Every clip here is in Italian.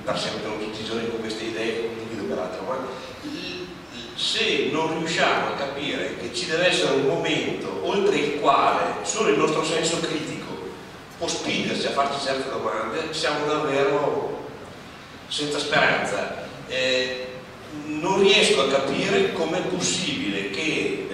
perseguitano tutti i giorni con queste idee, condivido peraltro, ma se non riusciamo a capire che ci deve essere un momento oltre il quale solo il nostro senso critico può spingerci a farci certe domande, siamo davvero senza speranza. Non riesco a capire com'è possibile che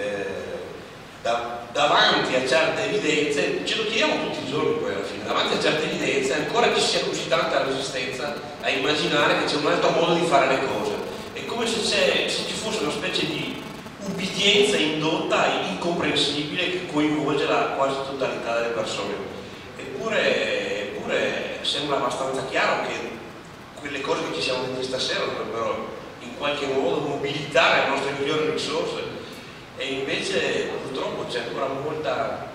davanti a certe evidenze, ce lo chiediamo tutti i giorni poi alla fine, davanti a certe evidenze ancora ci sia così tanta resistenza a immaginare che c'è un altro modo di fare le cose. È come se ci fosse una specie di ubbidienza indotta e incomprensibile che coinvolge la quasi totalità delle persone. Eppure sembra abbastanza chiaro che quelle cose che ci siamo detti stasera dovrebbero in qualche modo mobilitare le nostre migliori risorse, e invece purtroppo c'è ancora molta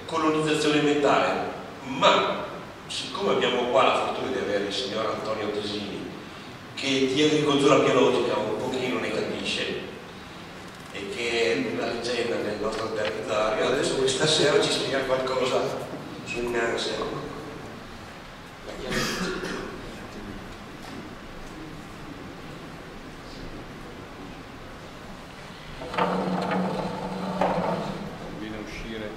colonizzazione mentale. Ma siccome abbiamo qua la fortuna di avere il signor Antonio Tesini, che di agricoltura biologica un pochino ne capisce e che è una leggenda nel nostro territorio, adesso questa sera ci spiega qualcosa sul NANSE. Viene a uscire,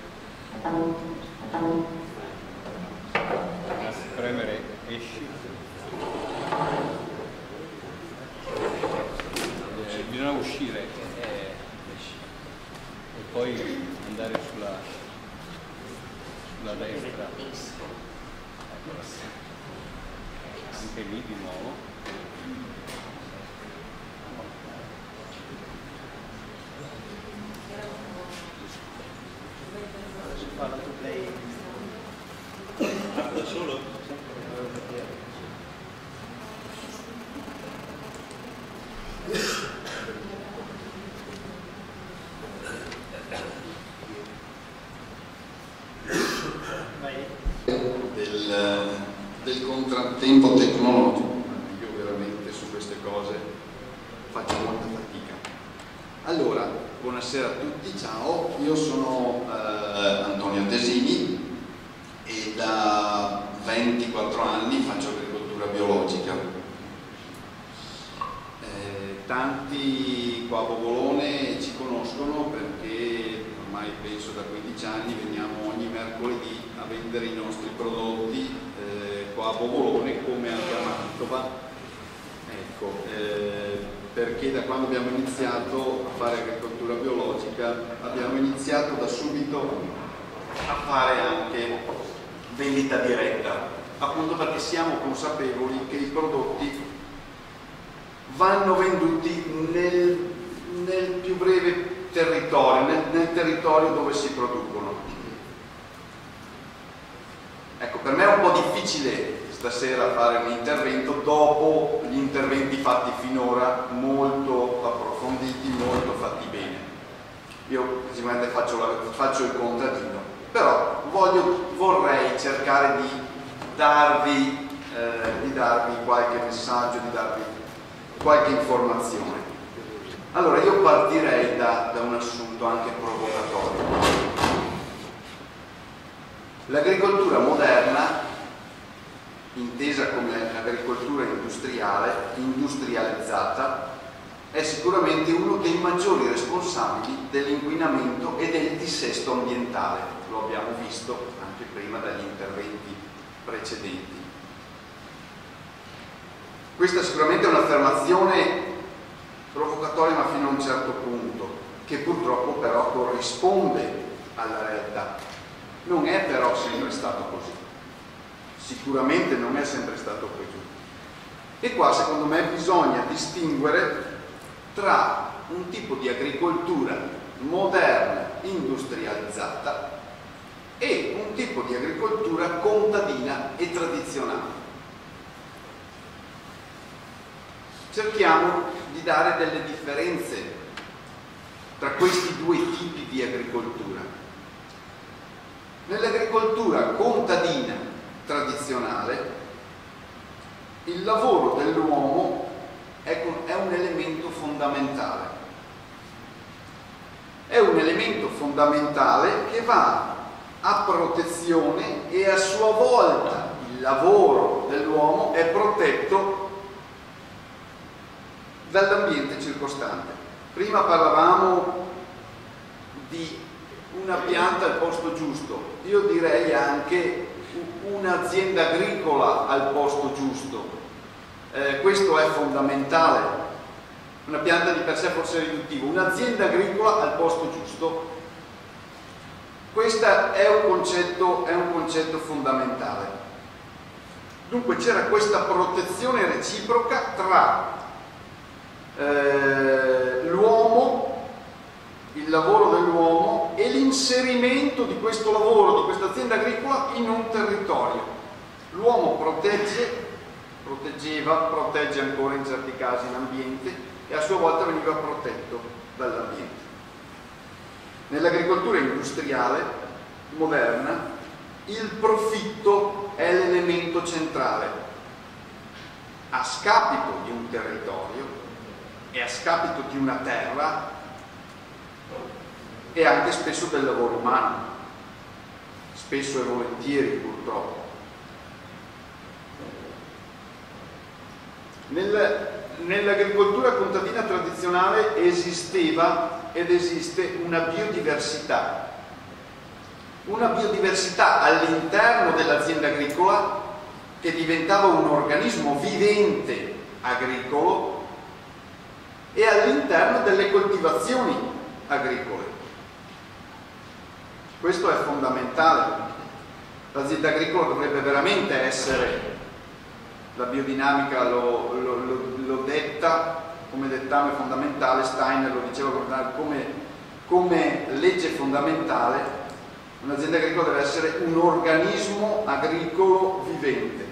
a spremere, esci, bisogna uscire e poi andare sulla destra, anche lì di nuovo. Da solo? Del contrattempo tecnologico. Io veramente su queste cose faccio molta fatica. Allora, buonasera a tutti, ciao, io sono Antonio Tesini e da 24 anni faccio agricoltura biologica. Tanti qua a Bogolone ci conoscono perché ormai penso da 15 anni veniamo ogni mercoledì a vendere i nostri prodotti qua a Bogolone come anche a Mantova. Ecco, perché da quando abbiamo iniziato a fare agricoltura biologica abbiamo iniziato da subito a fare anche vendita diretta, appunto perché siamo consapevoli che i prodotti vanno venduti nel più breve territorio, nel territorio dove si producono. Ecco, per me è un po' difficile stasera fare un intervento dopo gli interventi fatti finora, molto approfonditi, molto fatti bene. Io sicuramente faccio il contadino, però vorrei cercare di darvi qualche messaggio, di darvi qualche informazione. Allora io partirei da un assunto anche provocatorio. L'agricoltura moderna, intesa come agricoltura industrializzata, è sicuramente uno dei maggiori responsabili dell'inquinamento e del dissesto ambientale. Lo abbiamo visto anche prima dagli interventi precedenti. Questa sicuramente è un'affermazione provocatoria, ma fino a un certo punto, che purtroppo però corrisponde alla realtà. Non è però sempre stato così. Sicuramente non è sempre stato così. E qua secondo me bisogna distinguere tra un tipo di agricoltura moderna, industrializzata, e un tipo di agricoltura contadina e tradizionale. Cerchiamo di dare delle differenze tra questi due tipi di agricoltura. Nell'agricoltura contadina tradizionale il lavoro dell'uomo è un elemento fondamentale. È un elemento fondamentale che va a protezione e a sua volta il il lavoro dell'uomo è protetto dall'ambiente circostante. Prima parlavamo di una pianta al posto giusto, io direi anche un'azienda agricola al posto giusto. Questo è fondamentale. Una pianta di per sé forse è riduttivo, un'azienda agricola al posto giusto. Questo è un concetto fondamentale. Dunque c'era questa protezione reciproca tra l'uomo, il lavoro dell'uomo e l'inserimento di questo lavoro, di questa azienda agricola in un territorio. L'uomo protegge ancora in certi casi l'ambiente e a sua volta veniva protetto dall'ambiente. Nell'agricoltura industriale moderna il profitto è l'elemento centrale, a scapito di un territorio e a scapito di una terra e anche spesso del lavoro umano, spesso e volentieri purtroppo. Nell'agricoltura contadina tradizionale esisteva ed esiste una biodiversità all'interno dell'azienda agricola che diventava un organismo vivente agricolo e all'interno delle coltivazioni agricole. Questo è fondamentale. L'azienda agricola dovrebbe veramente essere, la biodinamica lo detta come dettame fondamentale, Steiner lo diceva come legge fondamentale, un'azienda agricola deve essere un organismo agricolo vivente.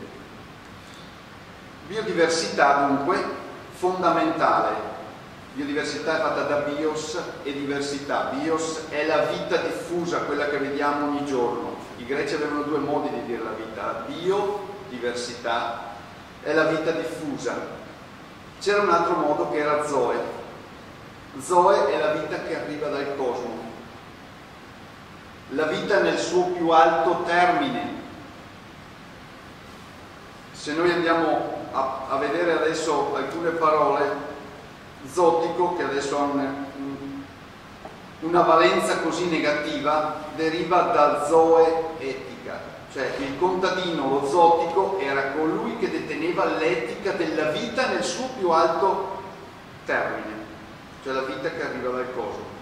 Biodiversità dunque fondamentale. Biodiversità è fatta da bios e diversità. Bios è la vita diffusa, quella che vediamo ogni giorno. I greci avevano due modi di dire la vita: biodiversità è la vita diffusa. C'era un altro modo che era zoe. Zoe è la vita che arriva dal cosmo, la vita nel suo più alto termine. Se noi andiamo a vedere adesso alcune parole, zotico, che adesso ha una valenza così negativa, deriva da zoe etica, cioè il contadino, lo zotico, era colui che deteneva l'etica della vita nel suo più alto termine, cioè la vita che arriva dal cosmo.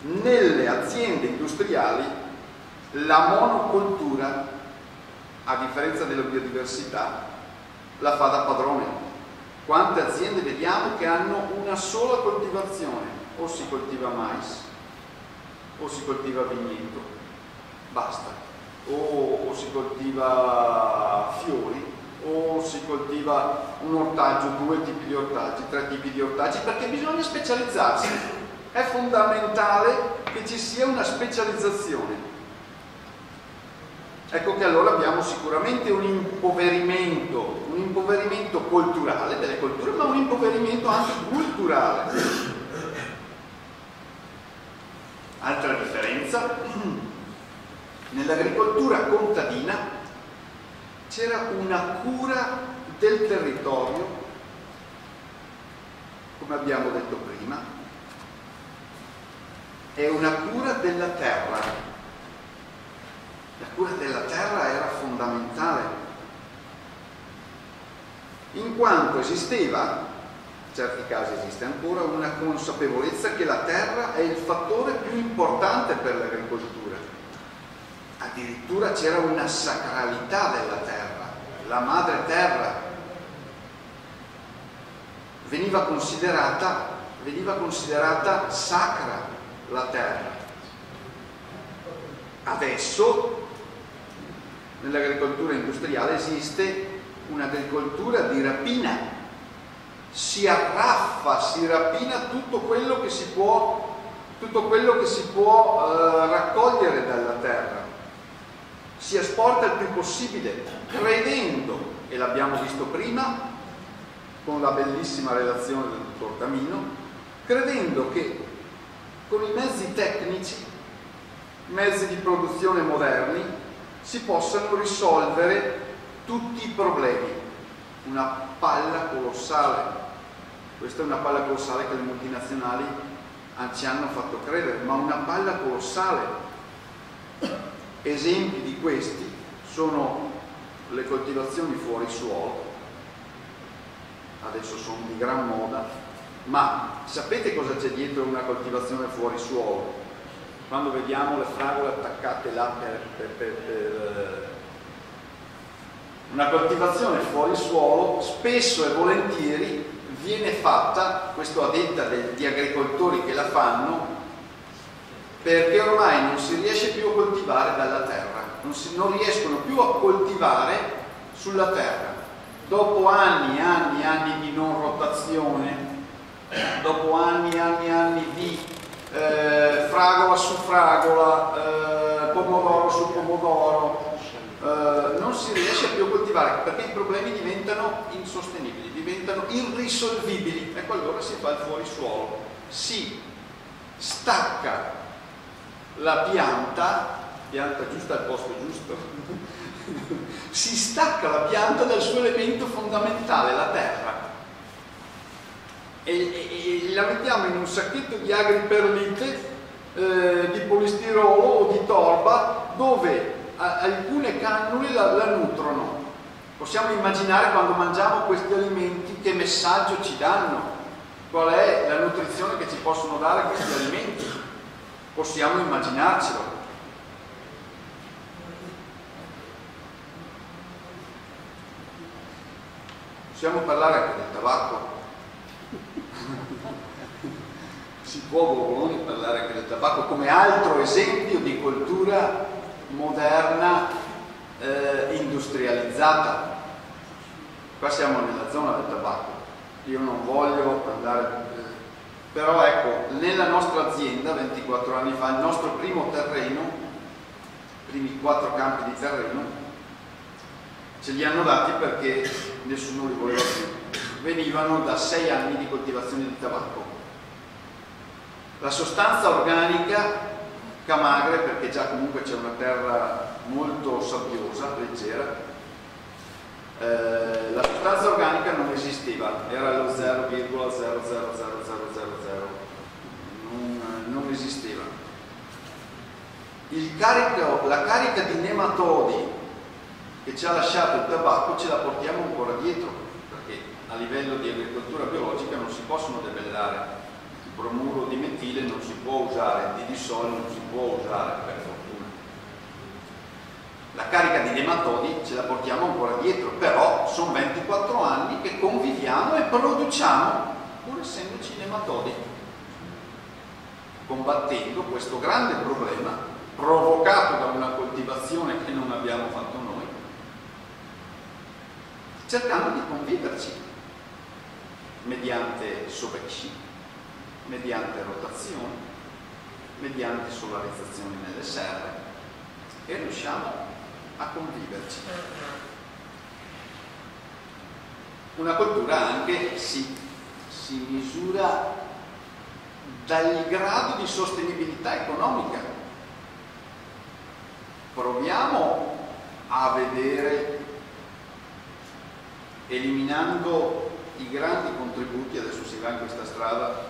Nelle aziende industriali la monocoltura, a differenza della biodiversità, la fa da padrone. Quante aziende vediamo che hanno una sola coltivazione, o si coltiva mais o si coltiva vigneto, basta, o si coltiva fiori o si coltiva un ortaggio, 2 tipi di ortaggi, 3 tipi di ortaggi, perché bisogna specializzarsi. È fondamentale che ci sia una specializzazione. Ecco che allora abbiamo sicuramente un impoverimento culturale delle colture, ma un impoverimento anche culturale. Altra differenza, nell'agricoltura contadina c'era una cura del territorio, come abbiamo detto prima, e una cura della terra. La cura della terra era fondamentale, in quanto esisteva, in certi casi esiste ancora, una consapevolezza che la terra è il fattore più importante per l'agricoltura. Addirittura c'era una sacralità della terra, la madre terra veniva considerata sacra, la terra. Adesso nell'agricoltura industriale esiste un'agricoltura di rapina, si arraffa, si rapina tutto quello che si può raccogliere dalla terra, si esporta il più possibile, credendo, e l'abbiamo visto prima con la bellissima relazione del dottor Tamino, credendo che con i mezzi tecnici mezzi di produzione moderni si possano risolvere tutti i problemi. Una palla colossale. Questa è una palla colossale che le multinazionali ci hanno fatto credere, ma una palla colossale. Esempi di questi sono le coltivazioni fuori suolo, adesso sono di gran moda, ma sapete cosa c'è dietro una coltivazione fuori suolo? Quando vediamo le fragole attaccate là per una coltivazione fuori suolo, spesso e volentieri viene fatta, questo a detta di agricoltori che la fanno, perché ormai non si riesce più a coltivare dalla terra, non riescono più a coltivare sulla terra. Dopo anni e anni e anni di non rotazione, dopo anni e anni e anni di fragola su fragola, pomodoro su pomodoro, non si riesce più a coltivare perché i problemi diventano insostenibili, diventano irrisolvibili. Ecco, allora si fa il fuorisuolo, si stacca la pianta giusta al posto giusto, si stacca la pianta dal suo elemento fondamentale, la terra, e la mettiamo in un sacchetto di agriperlite, di polistirolo o di torba, dove alcune cannule la nutrono. Possiamo immaginare, quando mangiamo questi alimenti, che messaggio ci danno, qual è la nutrizione che ci possono dare questi alimenti. Possiamo immaginarcelo. Possiamo parlare anche del tabacco. Si può Bogoloni parlare anche del tabacco come altro esempio di coltura moderna industrializzata. Qua siamo nella zona del tabacco. Io non voglio andare, però ecco, nella nostra azienda 24 anni fa il nostro primo terreno, i primi 4 campi di terreno, ce li hanno dati perché nessuno li voleva più. Venivano da 6 anni di coltivazione di tabacco. La sostanza organica camagre, perché già comunque c'è una terra molto sabbiosa, leggera, la sostanza organica non esisteva, era lo 0,00000, non esisteva. La carica di nematodi che ci ha lasciato il tabacco ce la portiamo ancora dietro, perché a livello di agricoltura biologica non si possono debellare. Il bromuro di metile non si può usare, il didisol non si può usare, per fortuna. La carica di nematodi ce la portiamo ancora dietro, però sono 24 anni che conviviamo e produciamo, pur essendoci nematodi, combattendo questo grande problema provocato da una coltivazione che non abbiamo fatto noi, cercando di conviverci mediante sovesci, mediante rotazione, mediante solarizzazione nelle serre, e riusciamo a conviverci. Una coltura anche si misura dal grado di sostenibilità economica. Proviamo a vedere, eliminando i grandi contributi, adesso si va in questa strada,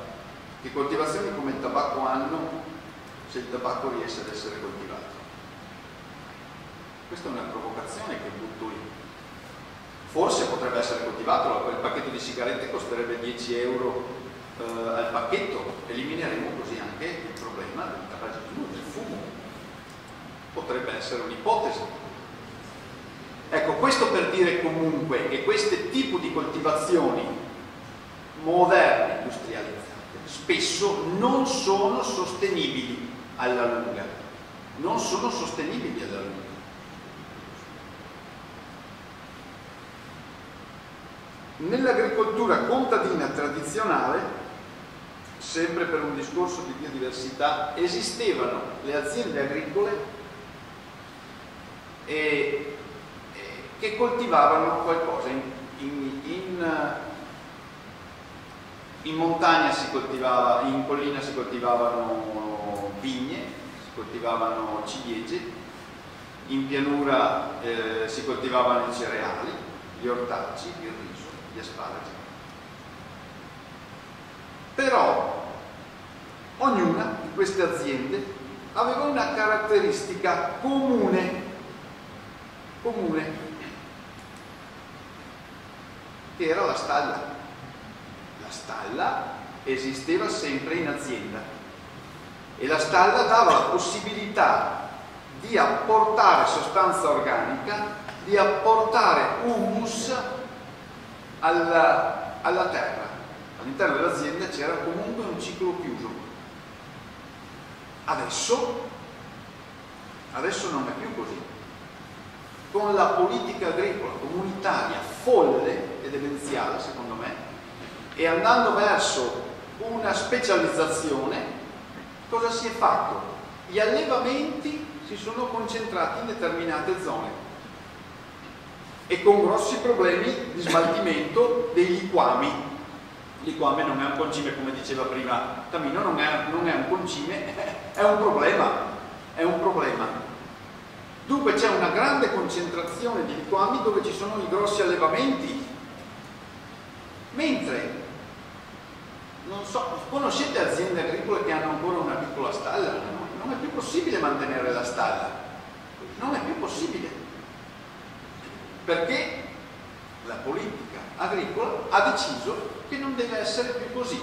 che coltivazioni come il tabacco hanno se il tabacco riesce ad essere coltivato. Questa è una provocazione che butto lì. Forse potrebbe essere coltivato, quel pacchetto di sigarette costerebbe 10 euro al pacchetto, elimineremo così anche il problema del tabagismo, del fumo. Potrebbe essere un'ipotesi. Ecco, questo per dire comunque che questo tipo di coltivazioni moderne, industrializzate, spesso non sono sostenibili alla lunga. Non sono sostenibili alla lunga. Nell'agricoltura contadina tradizionale, sempre per un discorso di biodiversità, esistevano le aziende agricole che coltivavano qualcosa. In montagna si coltivava, in collina si coltivavano vigne, coltivavano ciliegie, in pianura si coltivavano i cereali, gli ortaggi, il riso, gli asparagi. Però ognuna di queste aziende aveva una caratteristica comune, che era la stalla. La stalla esisteva sempre in azienda e la stalla dava la possibilità di apportare sostanza organica, di apportare humus alla terra. All'interno dell'azienda c'era comunque un ciclo chiuso. Adesso non è più così. Con la politica agricola comunitaria folle e demenziale, secondo me, e andando verso una specializzazione, cosa si è fatto? Gli allevamenti si sono concentrati in determinate zone e con grossi problemi di smaltimento dei liquami. Liquame non è un concime, come diceva prima Tamino, non è un concime, è un problema. Dunque c'è una grande concentrazione di liquami dove ci sono i grossi allevamenti, mentre, non so, conoscete aziende agricole che hanno ancora una piccola stalla? Non è più possibile mantenere la stalla, non è più possibile, perché la politica agricola ha deciso che non deve essere più così.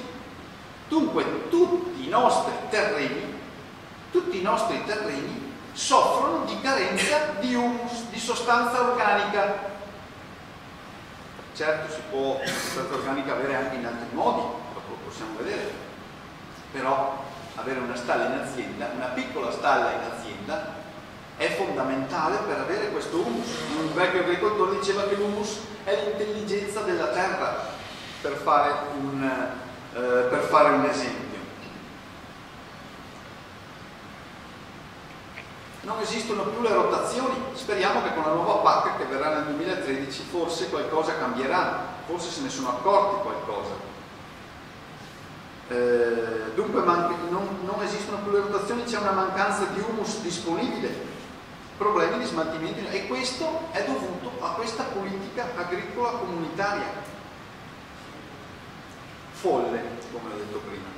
Dunque tutti i nostri terreni soffrono di carenza di humus, di sostanza organica. Certo si può sostanza organica avere anche in altri modi, lo possiamo vedere, però avere una stalla in azienda, una piccola stalla in azienda, è fondamentale per avere questo humus. Un vecchio agricoltore diceva che l'humus è l'intelligenza della terra, per fare un esempio. Non esistono più le rotazioni, speriamo che con la nuova PAC che verrà nel 2013 forse qualcosa cambierà, forse se ne sono accorti qualcosa. Dunque non esistono più le rotazioni, c'è una mancanza di humus disponibile, problemi di smaltimento, e questo è dovuto a questa politica agricola comunitaria folle, come ho detto prima.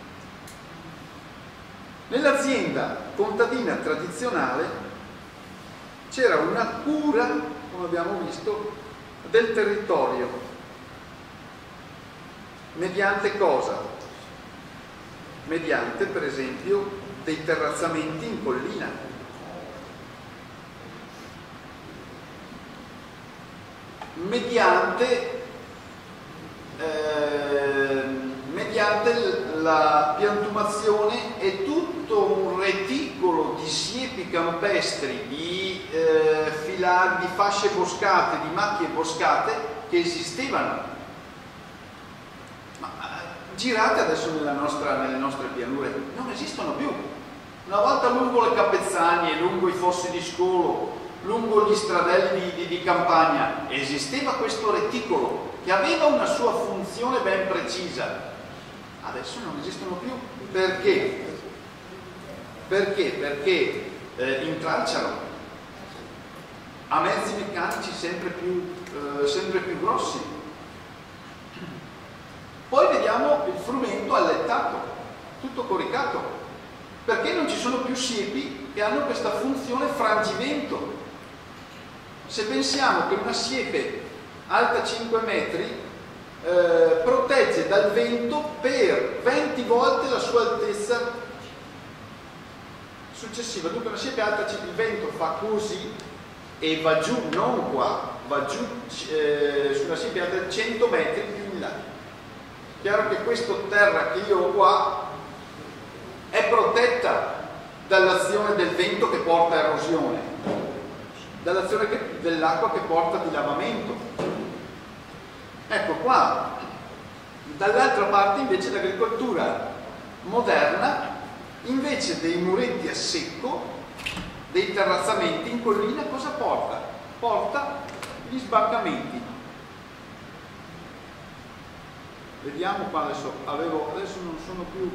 Nell'azienda contadina tradizionale c'era una cura, come abbiamo visto, del territorio. Mediante cosa? Mediante, per esempio, dei terrazzamenti in collina. Mediante la piantumazione e tutto un reticolo di siepi campestri, di filari, di fasce boscate, di macchie boscate che esistevano. Ma girate adesso nelle nostre pianure, non esistono più. Una volta lungo le capezzanie, lungo i fossi di scolo, lungo gli stradelli di campagna esisteva questo reticolo che aveva una sua funzione ben precisa. Adesso non esistono più. Perché? Perché intralciano a mezzi meccanici sempre più grossi. Poi vediamo il frumento allettato, tutto coricato, perché non ci sono più siepi che hanno questa funzione frangimento. Se pensiamo che una siepe alta 5 metri protegge dal vento per 20 volte la sua altezza successiva. Dunque una siepe alta, il vento fa così e va giù, non qua, va giù su una siepe alta 100 metri più in là. Chiaro che questa terra che io ho qua è protetta dall'azione del vento che porta erosione, dall'azione dell'acqua che porta dilavamento. Ecco qua, dall'altra parte invece l'agricoltura moderna, invece dei muretti a secco, dei terrazzamenti in collina, cosa porta? Porta gli sbancamenti. Vediamo qua adesso, adesso non sono più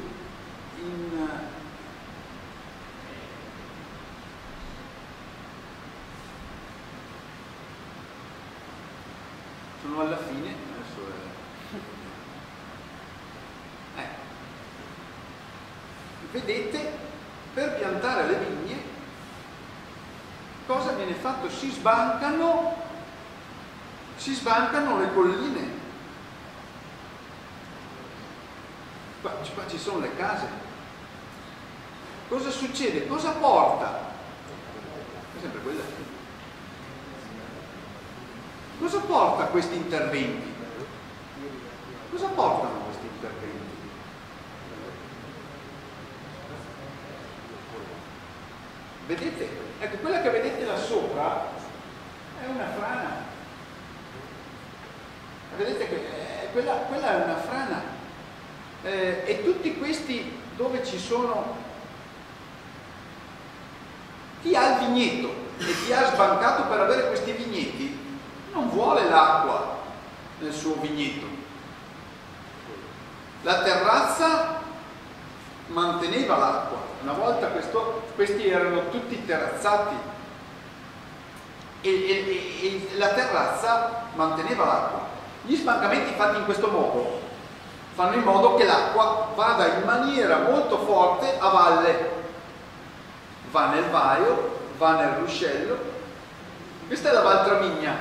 in sono alla fine, adesso vedete, per piantare le vigne cosa viene fatto? Si sbancano le colline. Qua ci sono le case. Cosa succede? Cosa porta? È sempre quella. Cosa porta questi interventi? Cosa portano questi interventi? Vedete? Ecco, quella che vedete là sopra è una frana. Vedete che quella è una frana. E tutti questi dove ci sono... Chi ha il vigneto e chi ha sbancato per avere questi vigneti non vuole l'acqua nel suo vigneto. La terrazza manteneva l'acqua. Una volta questi erano tutti terrazzati e la terrazza manteneva l'acqua. Gli sbancamenti fatti in questo modo fanno in modo che l'acqua vada in maniera molto forte a valle, va nel Vaio, va nel ruscello. Questa è la Val Tramigna.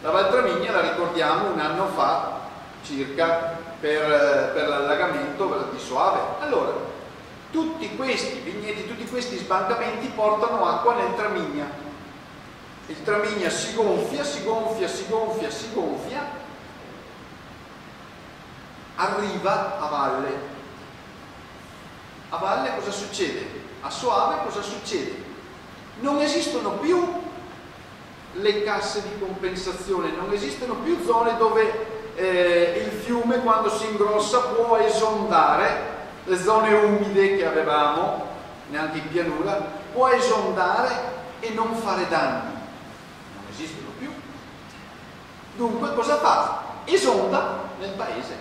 La Val Tramigna la ricordiamo un anno fa circa per l'allagamento di Soave. Allora, tutti questi vigneti, tutti questi sbancamenti portano acqua nel Tramigna. Il Tramigna si gonfia, si gonfia, si gonfia, si gonfia, arriva a valle. A valle cosa succede? A Soave cosa succede? Non esistono più le casse di compensazione, non esistono più zone dove il fiume quando si ingrossa può esondare, le zone umide che avevamo, neanche in pianura, può esondare e non fare danni. Non esistono più. Dunque cosa fa? Esonda nel paese,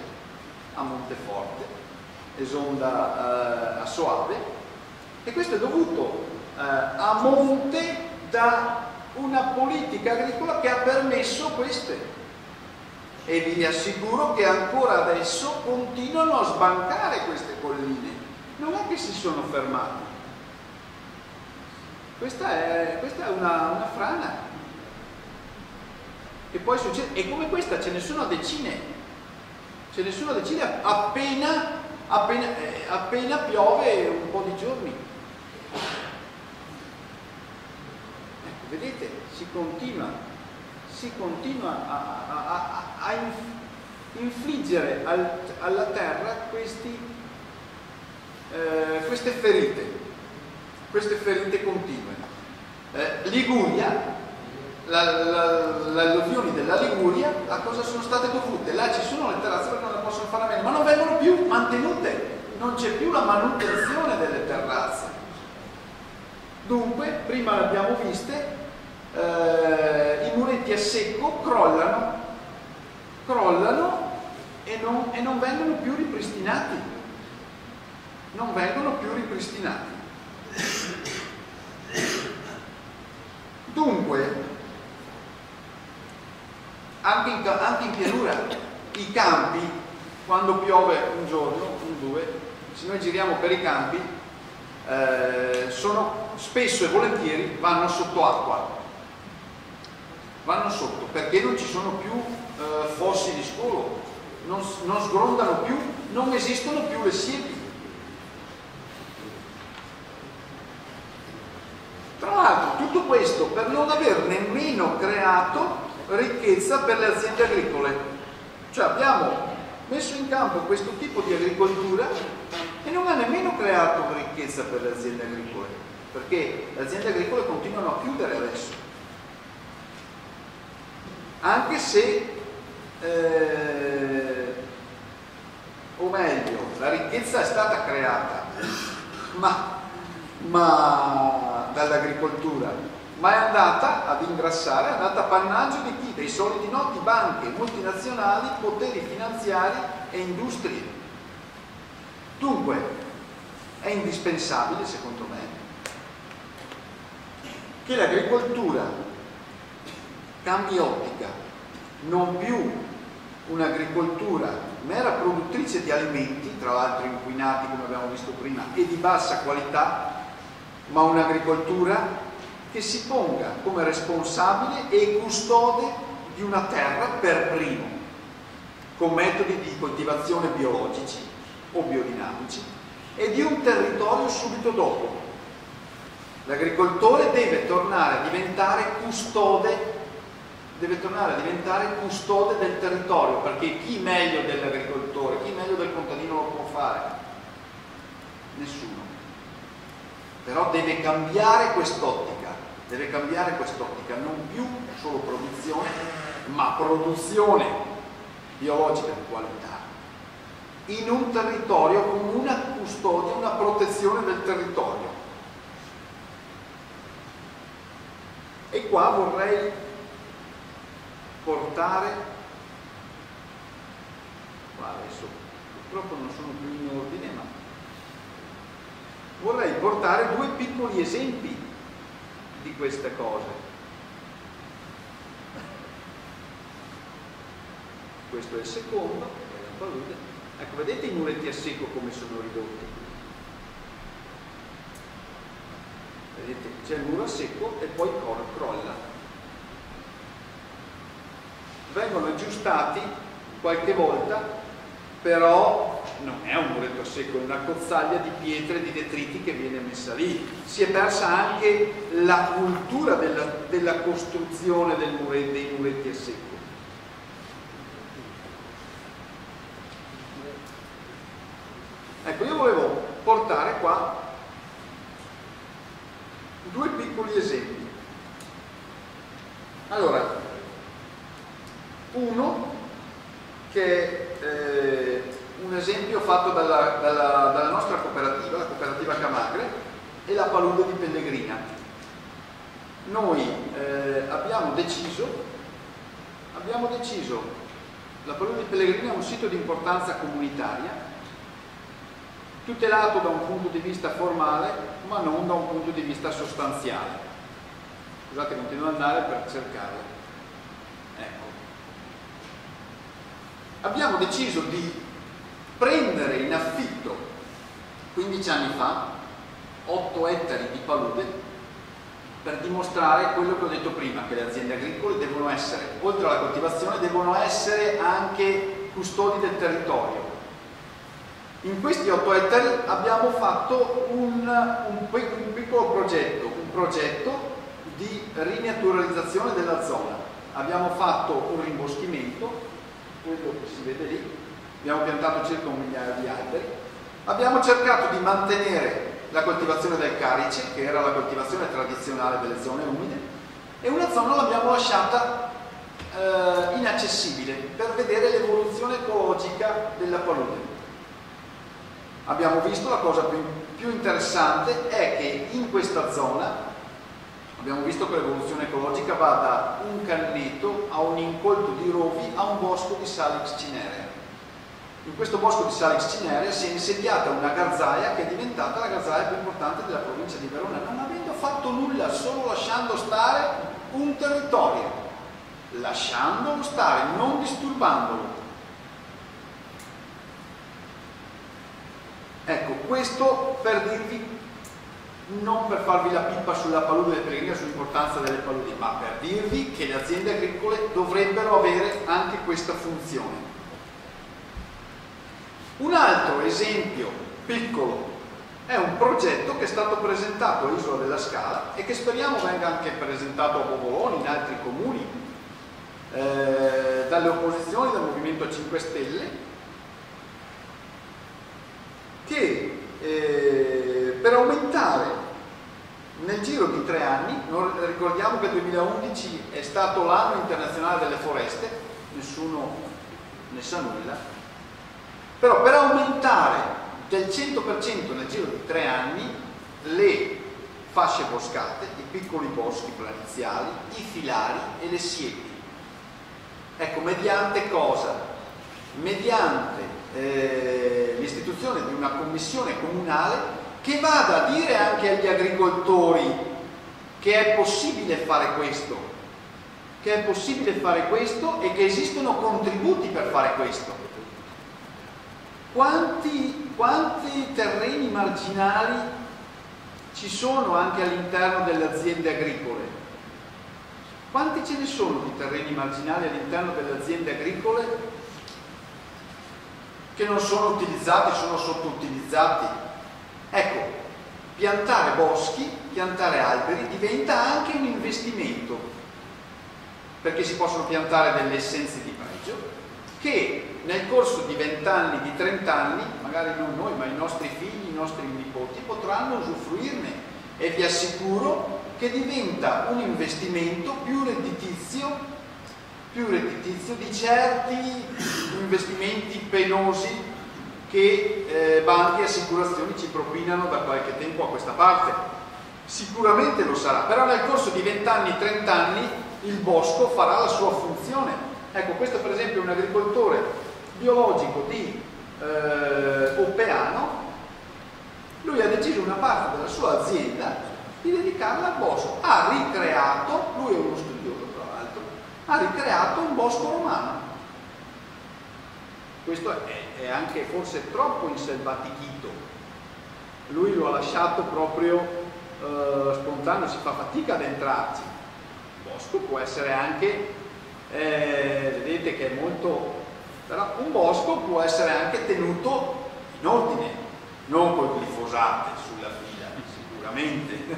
a Monteforte, esonda a Soave, e questo è dovuto a monte da una politica agricola che ha permesso queste. E vi assicuro che ancora adesso continuano a sbancare queste colline, non è che si sono fermati. Questa è una frana. E poi succede, e come questa ce ne sono decine appena piove un po' di giorni. Ecco, vedete, si continua a infliggere alla terra queste ferite continue. Liguria, le alluvioni della Liguria a cosa sono state dovute? Là ci sono le terrazze perché non le possono fare a meno, ma non vengono più mantenute, non c'è più la manutenzione delle terrazze. Dunque, prima le abbiamo viste, i muretti a secco crollano e non vengono più ripristinati. Non vengono più ripristinati. Dunque, anche in pianura, i campi, quando piove un giorno, un due, se noi giriamo per i campi, sono spesso e volentieri vanno sotto acqua. Vanno sotto perché non ci sono più fossi di scolo, non sgrondano più, non esistono più le siepi. Tra l'altro tutto questo per non aver nemmeno creato ricchezza per le aziende agricole. Cioè abbiamo messo in campo questo tipo di agricoltura e non ha nemmeno creato ricchezza per le aziende agricole, perché le aziende agricole continuano a chiudere adesso. Anche se, o meglio, la ricchezza è stata creata, ma dall'agricoltura, ma è andata ad ingrassare, è andata a pannaggio di chi? Dei soliti noti, banche, multinazionali, poteri finanziari e industrie. Dunque, è indispensabile, secondo me, che l'agricoltura cambi ottica non più un'agricoltura mera produttrice di alimenti, tra l'altro inquinati come abbiamo visto prima, e di bassa qualità, ma un'agricoltura che si ponga come responsabile e custode di una terra per primo, con metodi di coltivazione biologici o biodinamici, e di un territorio subito dopo. L'agricoltore deve tornare a diventare custode del territorio, perché chi meglio dell'agricoltore, chi meglio del contadino lo può fare? Nessuno. Però deve cambiare quest'ottica, non più solo produzione, ma produzione biologica di qualità in un territorio con una custodia, una protezione del territorio. E qua vorrei portare, qua adesso purtroppo non sono più in ordine, ma vorrei portare due piccoli esempi di queste cose. Questo è il secondo, la palude. Ecco, vedete i muretti a secco come sono ridotti? Vedete, c'è il muro a secco e poi crolla. Vengono aggiustati qualche volta, però non è un muretto a secco, è una cozzaglia di pietre, di detriti che viene messa lì. Si è persa anche la cultura della costruzione dei muretti a secco. Ecco, io volevo portare qua due piccoli esempi. Allora, uno che è un esempio fatto dalla nostra cooperativa, la cooperativa Camagre, e la palude di Pellegrina. Noi abbiamo deciso, la palude di Pellegrina è un sito di importanza comunitaria, tutelato da un punto di vista formale, ma non da un punto di vista sostanziale. Scusate, continuo ad andare per cercarlo. Ecco. Abbiamo deciso di prendere in affitto 15 anni fa 8 ettari di palude per dimostrare quello che ho detto prima, che le aziende agricole devono essere, oltre alla coltivazione, devono essere anche custodi del territorio. In questi 8 ettari abbiamo fatto un piccolo progetto, un progetto di rinaturalizzazione della zona. Abbiamo fatto un rimboschimento, quello che si vede lì, abbiamo piantato circa 1 migliaio di alberi, abbiamo cercato di mantenere la coltivazione del carice, che era la coltivazione tradizionale delle zone umide, e una zona l'abbiamo lasciata inaccessibile per vedere l'evoluzione ecologica della palude. Abbiamo visto, la cosa più interessante è che in questa zona abbiamo visto che l'evoluzione ecologica va da un canneto a un incolto di rovi a un bosco di Salix cinerea. In questo bosco di Salix cinerea si è insediata una garzaia che è diventata la garzaia più importante della provincia di Verona, non avendo fatto nulla, solo lasciando stare un territorio, lasciandolo stare, non disturbandolo. Ecco, questo per dirvi, non per farvi la pippa sulla palude delle Pellegrina, sull'importanza delle paludi, ma per dirvi che le aziende agricole dovrebbero avere anche questa funzione. Un altro esempio piccolo è un progetto che è stato presentato a Isola della Scala e che speriamo venga anche presentato a Bovolone, in altri comuni, dalle opposizioni, dal Movimento 5 Stelle, che per aumentare nel giro di 3 anni, ricordiamo che il 2011 è stato l'anno internazionale delle foreste, nessuno ne sa nulla, però per aumentare del 100% nel giro di 3 anni le fasce boscate, i piccoli boschi planiziali, i filari e le siepi. Ecco, mediante cosa? Mediante l'istituzione di una commissione comunale che vada a dire anche agli agricoltori che è possibile fare questo, che è possibile fare questo e che esistono contributi per fare questo. Quanti terreni marginali ci sono anche all'interno delle aziende agricole? Quanti ce ne sono di terreni marginali all'interno delle aziende agricole che non sono utilizzati, sono sottoutilizzati? Ecco, piantare boschi, piantare alberi diventa anche un investimento, perché si possono piantare delle essenze di pregio che nel corso di 20 anni, di 30 anni, magari non noi, ma i nostri figli, i nostri nipoti potranno usufruirne, e vi assicuro che diventa un investimento più redditizio di certi investimenti penosi che banche e assicurazioni ci propinano da qualche tempo a questa parte. Sicuramente lo sarà, però nel corso di 20 anni, 30 anni il bosco farà la sua funzione. Ecco, questo per esempio è un agricoltore biologico di Oppeano. Lui ha deciso una parte della sua azienda di dedicarla al bosco. Ha ricreato, lui è uno studioso tra l'altro, ha ricreato un bosco romano. Questo è anche forse troppo inselvatichito. Lui lo ha lasciato proprio spontaneo, si fa fatica ad entrarci. Il bosco può essere anche, vedete che è molto, però un bosco può essere anche tenuto in ordine, non col glifosato sulla fila sicuramente,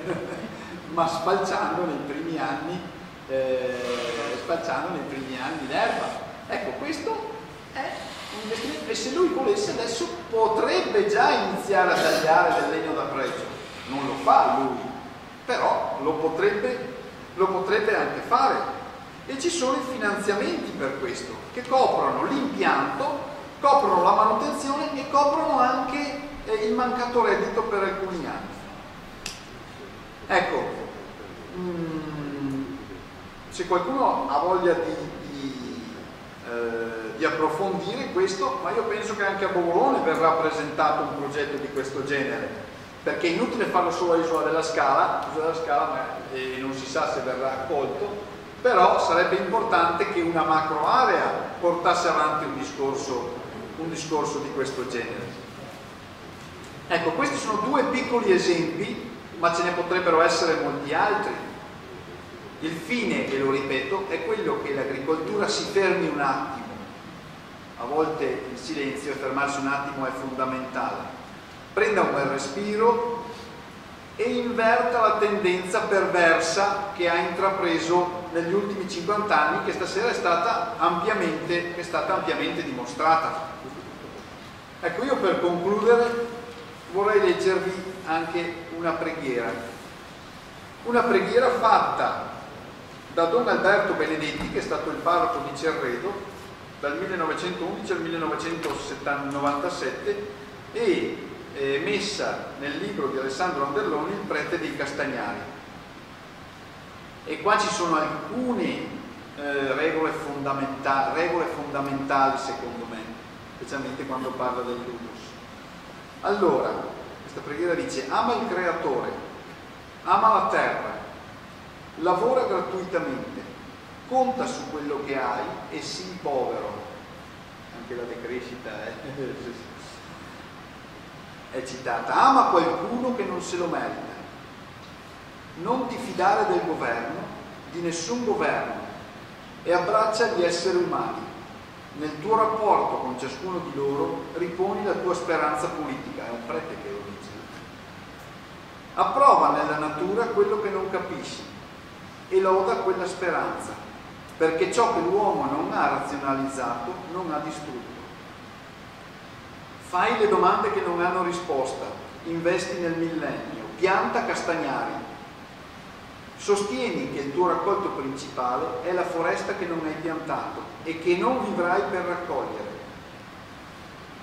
ma spalciando nei primi anni l'erba. Ecco, questo è un investimento, e se lui volesse adesso potrebbe già iniziare a tagliare del legno da pregio. Non lo fa lui, però lo potrebbe anche fare, e ci sono i finanziamenti per questo che coprono l'impianto, coprono la manutenzione e coprono anche il mancato reddito per alcuni anni. Ecco, se qualcuno ha voglia di approfondire questo, ma io penso che anche a Bovolone verrà presentato un progetto di questo genere, perché è inutile farlo solo a Isola della Scala, non si sa se verrà accolto, però sarebbe importante che una macro area portasse avanti un discorso di questo genere. Ecco, questi sono due piccoli esempi, ma ce ne potrebbero essere molti altri. Il fine, e lo ripeto, è quello che l'agricoltura si fermi un attimo. A volte il silenzio, fermarsi un attimo è fondamentale. Prenda un bel respiro e inverta la tendenza perversa che ha intrapreso negli ultimi 50 anni, che stasera è stata ampiamente dimostrata. Ecco, io per concludere vorrei leggervi anche una preghiera fatta da Don Alberto Benedetti, che è stato il parroco di Cerredo dal 1911 al 1997 e messa nel libro di Alessandro Anderloni, Il prete dei Castagnari. E qua ci sono alcune regole fondamentali secondo me, specialmente quando parla del ludus. Allora, questa preghiera dice: ama il creatore, ama la terra, lavora gratuitamente, conta su quello che hai e sii povero. Anche la decrescita è citata. Ama qualcuno che non se lo merita. Non ti fidare del governo, di nessun governo, e abbraccia gli esseri umani. Nel tuo rapporto con ciascuno di loro riponi la tua speranza politica. È un prete che lo dice. Approva nella natura quello che non capisci e loda quella speranza, perché ciò che l'uomo non ha razionalizzato non ha distrutto. Fai le domande che non hanno risposta, investi nel millennio, pianta castagnari. Sostieni che il tuo raccolto principale è la foresta che non hai piantato e che non vivrai per raccogliere.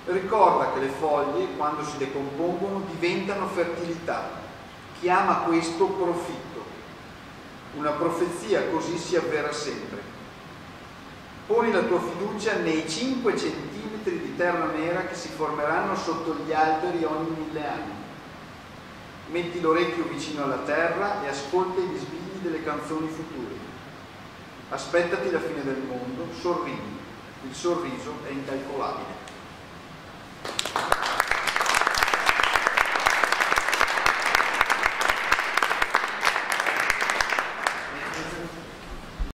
Ricorda che le foglie, quando si decompongono, diventano fertilità. Chiama questo profitto. Una profezia così si avvera sempre. Poni la tua fiducia nei 5 centimetri di terra nera che si formeranno sotto gli alberi ogni 1000 anni. Metti l'orecchio vicino alla terra e ascolta i bisbigli delle canzoni future. Aspettati la fine del mondo, sorridi, il sorriso è incalcolabile.